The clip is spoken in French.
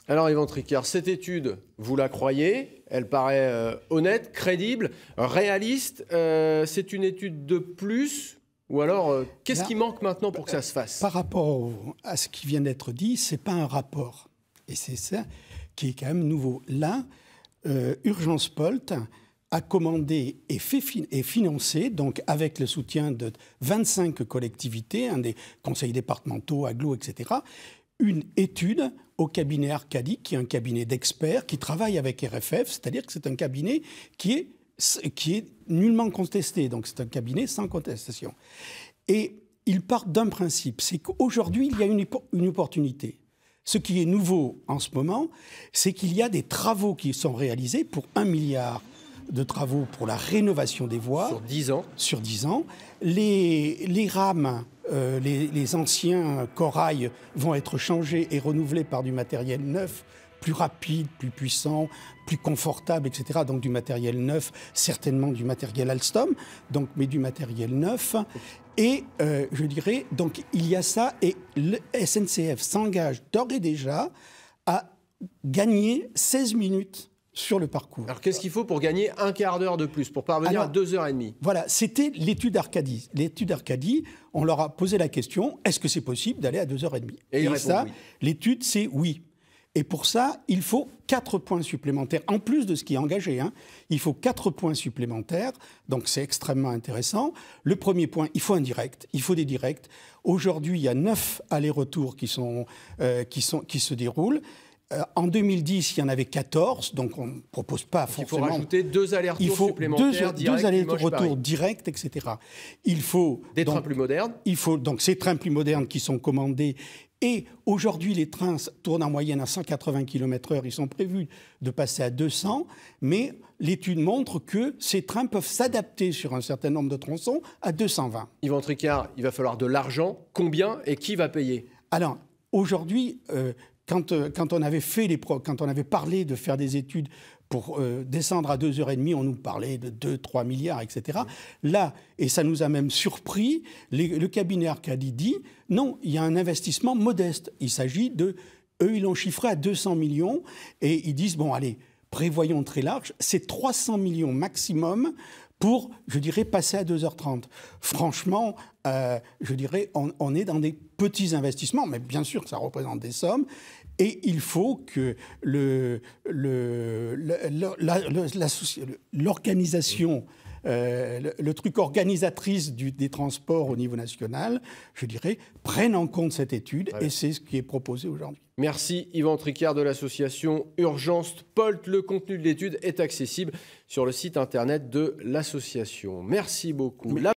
Alors Yvan Tricart, cette étude, vous la croyez? Elle paraît honnête, crédible, réaliste. C'est une étude de plus? Ou alors, qu'est-ce qui manque maintenant pour que ça se fasse? Par rapport à ce qui vient d'être dit, ce n'est pas un rapport. Et c'est ça qui est quand même nouveau. Là, Urgence Polt a commandé et financé, donc avec le soutien de 25 collectivités, des conseils départementaux, agglos, etc., une étude au cabinet Arcadie, qui est un cabinet d'experts qui travaille avec RFF, c'est-à-dire que c'est un cabinet qui est nullement contesté, donc c'est un cabinet sans contestation. Et ils partent d'un principe, c'est qu'aujourd'hui, il y a une opportunité. Ce qui est nouveau en ce moment, c'est qu'il y a des travaux qui sont réalisés pour 1 milliard de travaux pour la rénovation des voies. Sur 10 ans. Sur 10 ans. Les rames, les anciens corails vont être changés et renouvelés par du matériel neuf, plus rapide, plus puissant, plus confortable, etc. Donc du matériel neuf, certainement du matériel Alstom, donc, mais du matériel neuf. Et je dirais, donc il y a ça, et le SNCF s'engage d'ores et déjà à gagner 16 minutes sur le parcours. Alors qu'est-ce qu'il faut pour gagner un quart d'heure de plus, pour parvenir à 2h30? Voilà, c'était l'étude Arcadie. L'étude Arcadie, on leur a posé la question, est-ce que c'est possible d'aller à 2h30? Et ça, oui. L'étude, c'est oui. Et pour ça, il faut 4 points supplémentaires, en plus de ce qui est engagé. Il faut 4 points supplémentaires, donc c'est extrêmement intéressant. Le premier point, il faut un direct, il faut des directs. Aujourd'hui, il y a 9 allers-retours qui se déroulent. En 2010, il y en avait 14, donc on ne propose pas forcément... Il faut rajouter 2 allers-retours supplémentaires, deux allers-retours directs, etc. Il faut... Des trains plus modernes. Il faut donc ces trains plus modernes qui sont commandés. Et aujourd'hui, les trains tournent en moyenne à 180 km/h. Ils sont prévus de passer à 200, mais l'étude montre que ces trains peuvent s'adapter sur un certain nombre de tronçons à 220. Yvan Tricart, il va falloir de l'argent. Combien et qui va payer? Alors, aujourd'hui... Quand on avait parlé de faire des études pour descendre à 2h30, on nous parlait de 2-3 milliards, etc. Là, et ça nous a même surpris, le cabinet Arcadie dit non, il y a un investissement modeste. Il s'agit de... Eux, ils l'ont chiffré à 200 millions et ils disent, bon, allez, prévoyons très large, c'est 300 millions maximum pour, je dirais, passer à 2h30. Franchement, je dirais, on est dans des petits investissements, mais bien sûr que ça représente des sommes. Et il faut que l'organisation, le truc organisatrice des transports au niveau national, je dirais, prenne en compte cette étude, et c'est ce qui est proposé aujourd'hui. Merci Yvan Tricart de l'association Urgence Polt. Le contenu de l'étude est accessible sur le site internet de l'association. Merci beaucoup.